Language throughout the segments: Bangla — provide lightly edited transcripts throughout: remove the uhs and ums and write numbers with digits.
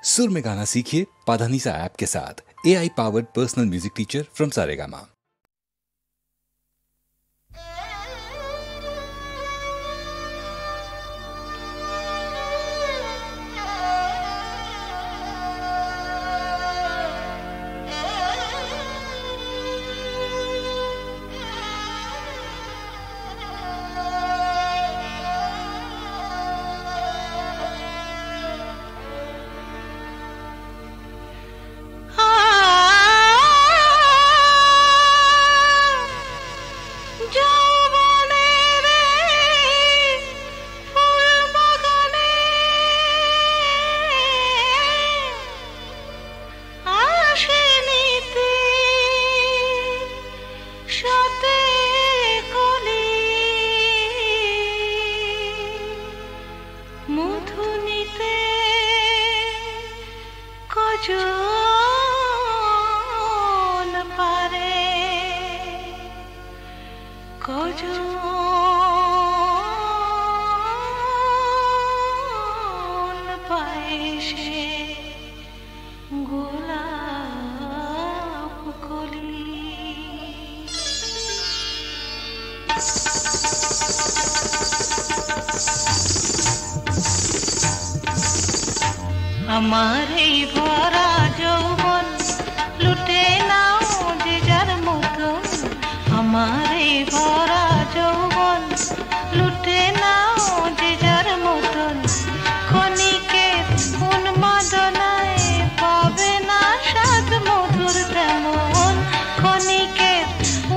सुर में गाना सीखिए पाधानीसा ऐप के साथ। AI powered personal music teacher from Saregama. हमारे भरा যৌবন লুটে নাও যে যার মতো, हमारे भरा যৌবন লুটে নাও যে যার মতো, ক্ষণিকের উন্মাদনায় পাবে না স্বাদ মধুর তেমন, ক্ষণিকের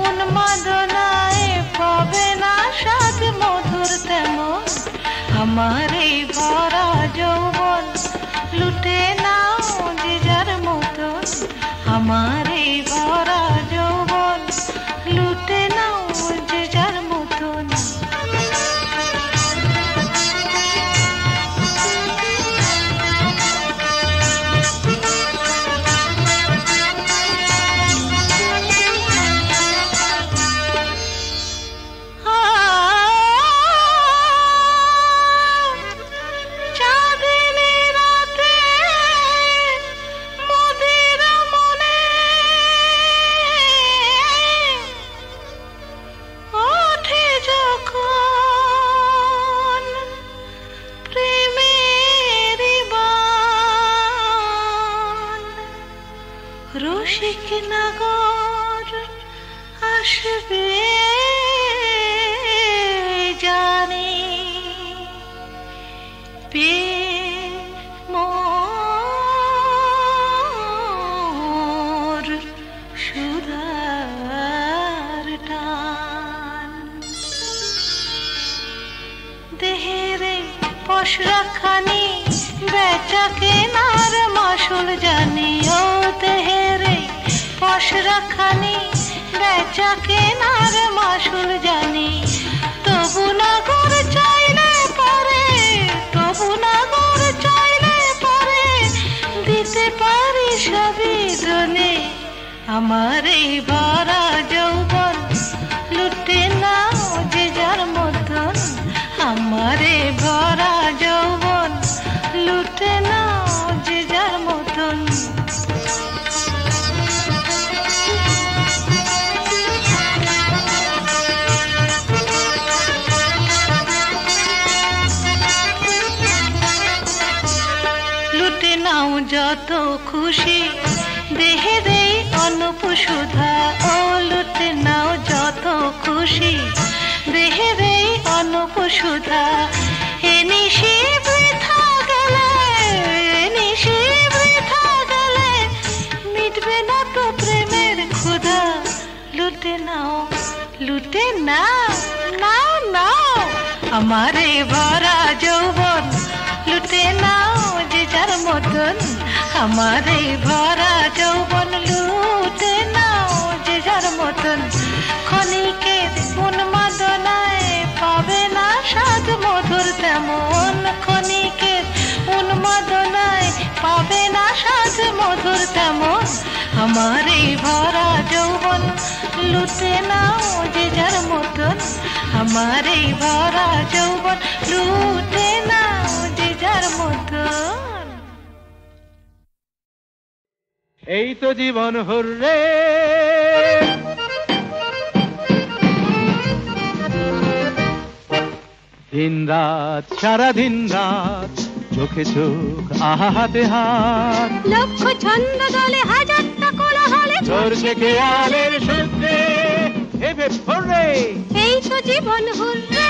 উন্মাদনায় পাবে না স্বাদ মধুর তেমন, हमारे भरा যৌবন লুটে নাও যে যার মতো, हमारे भरा যৌবন লুটে নাও যে যার মতো। রসিক নগর আসবে জানি পে মোর সুধার টান, দেহেরে পশরাখানি বেচা কেনার মাসুল জানি, ও দেহেরে পশরাখানি বেচা কেনার মাসুল জানি, তবু নাগর চাইলে পারে, তবু নাগর চাইলে পারে দিতে পারি সবই দনে, हमारे भरा যৌবন লুটে নাও যে যার মতন, हमारे भरा যৌবন লুটে নাও যে যার মতন। লুটে নাও যত খুশি দেহের এই অনুপ সুধা, ও লুটে নাও যত খুশি দেহের এই অনুপ সুধা, এ নিশি বৃথা গেলে, এ নিশি বৃথা গেলে মিটবে না তো প্রেমের ক্ষুধা, লুটে নাও, লুটে নাও, নাও নাও, हमारे भरा যৌবন লুটে নাও যে যার মতন, हमारे भरा যৌবন লুটে নাও যে যার মতন, ক্ষণিকের উন্মাদনায় পাবে না স্বাদ মধুর তেমন, ক্ষণিকের উন্মাদনায় পাবে না স্বাদ মধুর তেমন, हमारे भरा যৌবন লুটে নাও যে যার মতন, हमारे भरा যৌবন লুটে নাও যে যার মতন। এই তো জীবন হুররে, দিন রাত সারা দিন রাত চোখে চোখ আহা হাতে হাত, লক্ষ ছন্দ দলে হাজারটা কোলাহলে চলছে খেয়ালের সূত্রে হেবে হুররে। এই তো জীবন হুররে,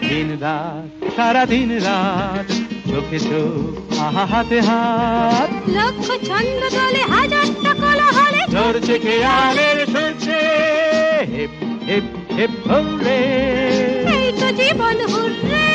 দিন রাত সারা দিন রাত চোখে চোখ আহা হাতে হাত, লক্ষ ছন্দ দলে হাজারটা কোলাহলে চলছে খেয়ালের সূত্রে হেপ হেপ হেপ হুররে। এই তো জীবন হুররে।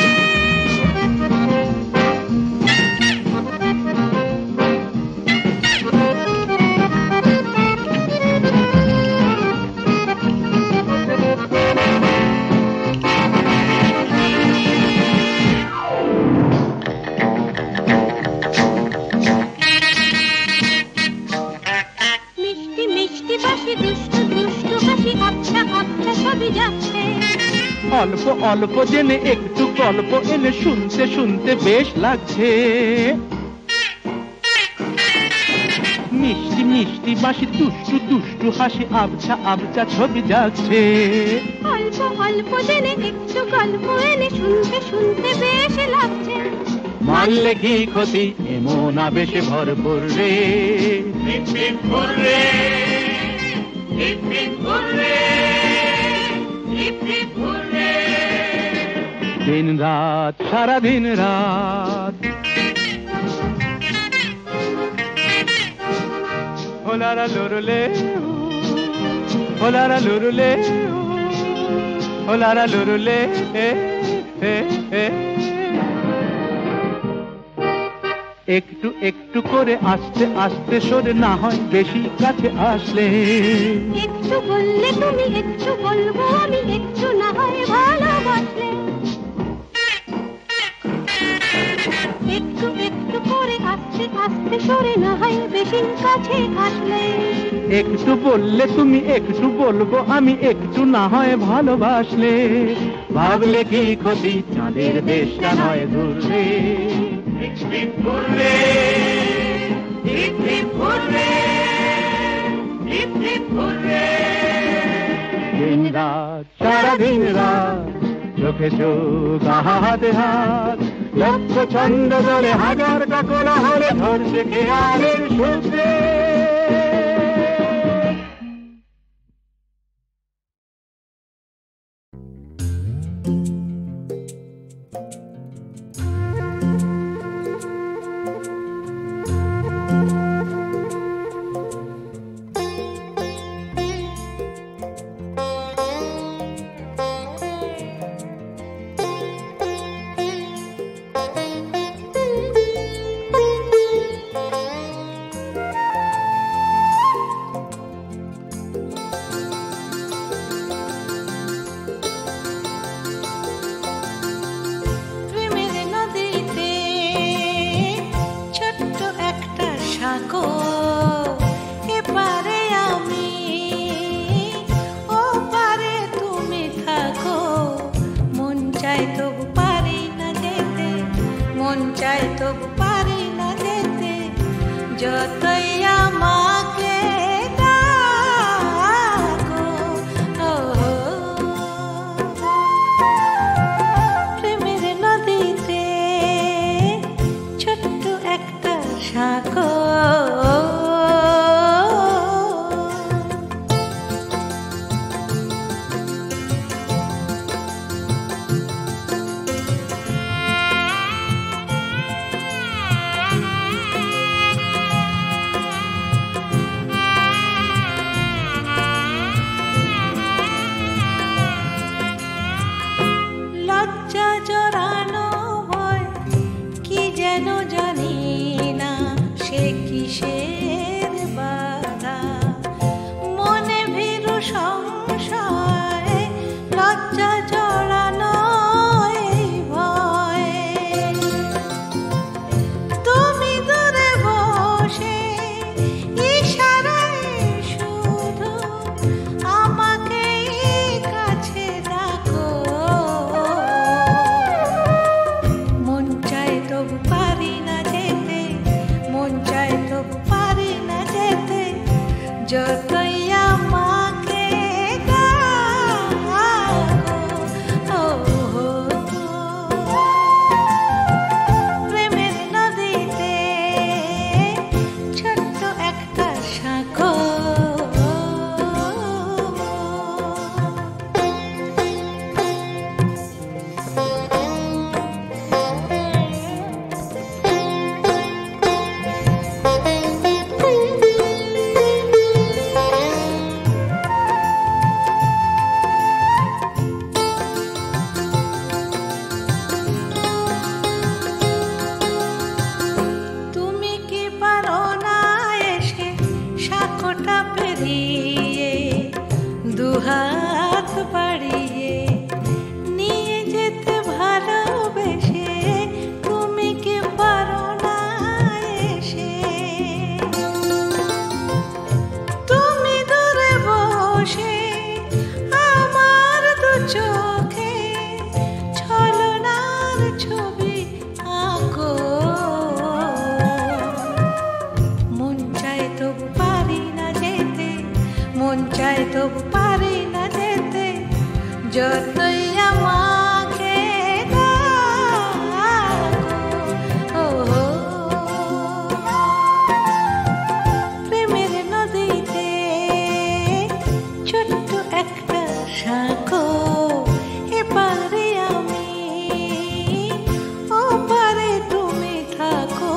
অল্প অল্প জেনে একটু গল্প এনে শুনতে শুনতে বেশ লাগছে, মিষ্টি মিষ্টি বাঁশি দুষ্টু দুষ্টু হাসি আবছা আবছা ছবি যাচ্ছে। অল্প অল্প জেনে একটু গল্প এনে শুনতে শুনতে বেশ লাগছে, মানলে কি ক্ষতি এমন আবেশে ভরপুর রে। দিন রাত সারা দিন রাত হোলারা লুরুলে হোলারা লুরুলে হোলারা লুরুলে একটু একটু করে আস্তে আস্তে সরে না হয় বেশি কাছে আসলে, একটু বললে তুমি একটু বলবো আমি একটু না হয় ভালোবাসলে, একটু একটু করে আস্তে আস্তে সরে না হয় বেশি কাছে আসলে, একটু বললে তুমি একটু বলবো আমি একটু না হয় ভালোবাসলে, ভাবলে কি ক্ষতি চাঁদের দেশটা নয় দূরে। দিন রাত সারা দিন রাত চোখে চোখ আহা হাতে হাত, লক্ষ ছন্দ দলে হাজারটা কোলাহলে ধরছে খেয়ালের সূত্রে। তবু পারি না যেতে যতই আমাকে ডাকো। ও প্রেমের নদীতে ছোট্ট একটা সাঁকো, এপারে আমি ওপারে তুমি থাকো।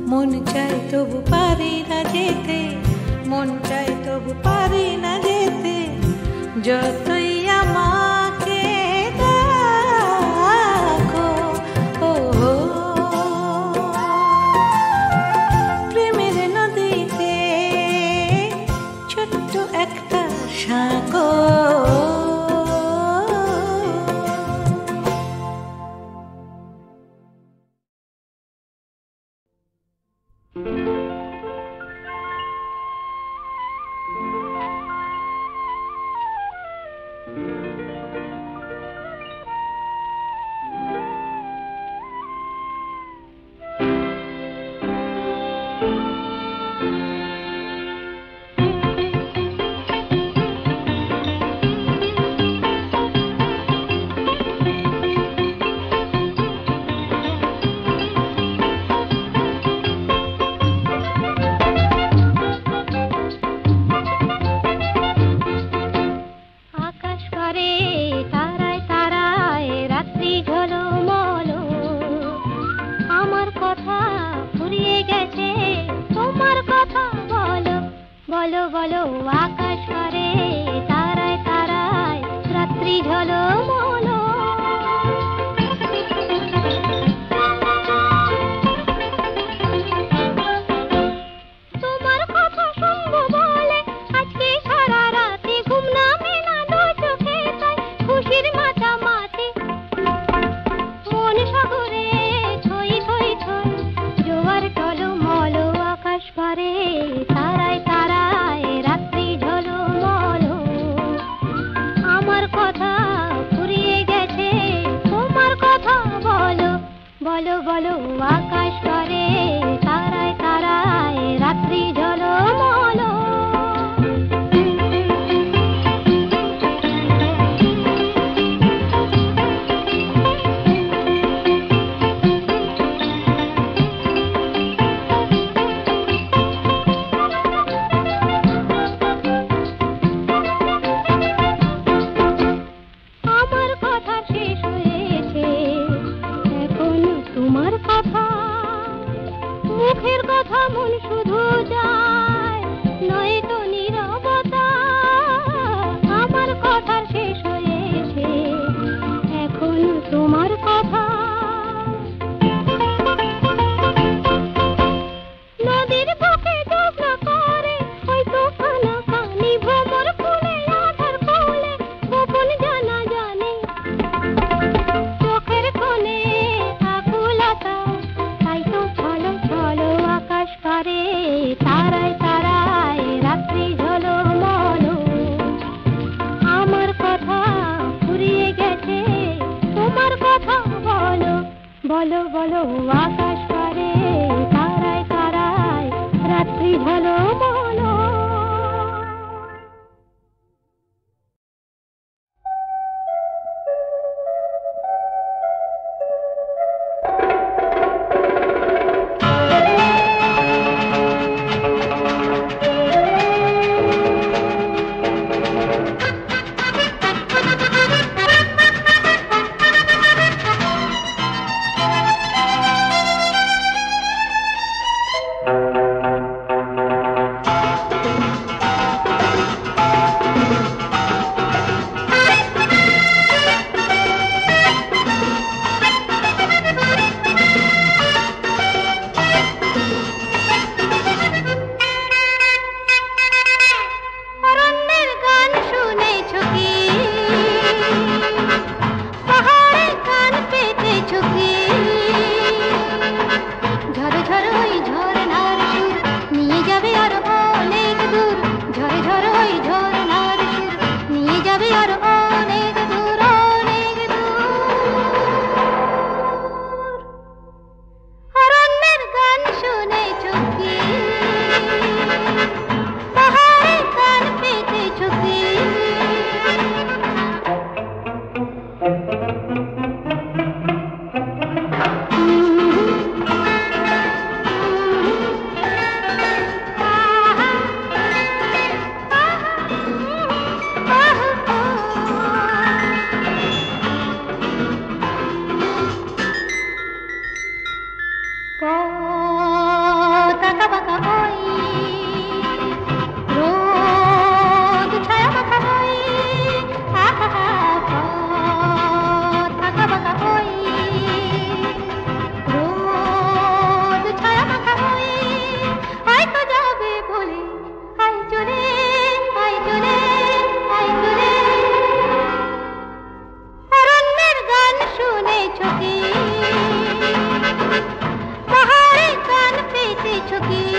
মন চাই তবু পারি না যেতে, মন চাই তবু পারি না যেতে যতই আমাকে ডাকো। ও প্রেমের নদীতে ছোট্ট একটা সাঁকো। বলো বলো আকাশ করে তারায় তারায় রাত্রি ঝলমলো। তোমার কথা শুনবো বলে আজকে সারা রাতে ঘুম নামে না দু চোখে, তাই খুশির মাতামাতি মন সাগরে ছই ছই ছই জোয়ার টলমল। আকাশ করে তারায় তারায় রাত্রি ঝলমল। আমার কথা ফুরিয়ে গেছে তোমার কথা বলো বলো বলো আকাশ করে তারায় তারায় রাত্রি ঝলমল। মুখের কথা মন শুধু যায় নয়তো নীরবতা। আমার কথা শেষ হয়েছে এখন তোমার কথা। নদীর বুকে জোছনা করে ওই তুফানা পানি ভ্রমর ফুলে আধার কোলে গোপন জানা জানে। চোখের কোণে আকুলতা তাই তো ছলো ছলো। আকাশ করে তারায় তারায় রাত্রি ঝলমল। আমার কথা ফুরিয়ে গেছে তোমার কথা বলো বলো বলো আকাশ করে তারায় তারায় রাত্রি ঝলমল। শুনেছো কি?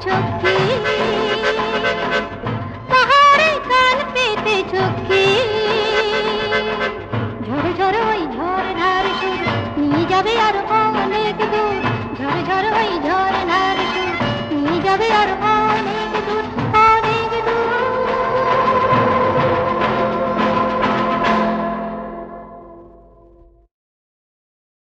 চোখে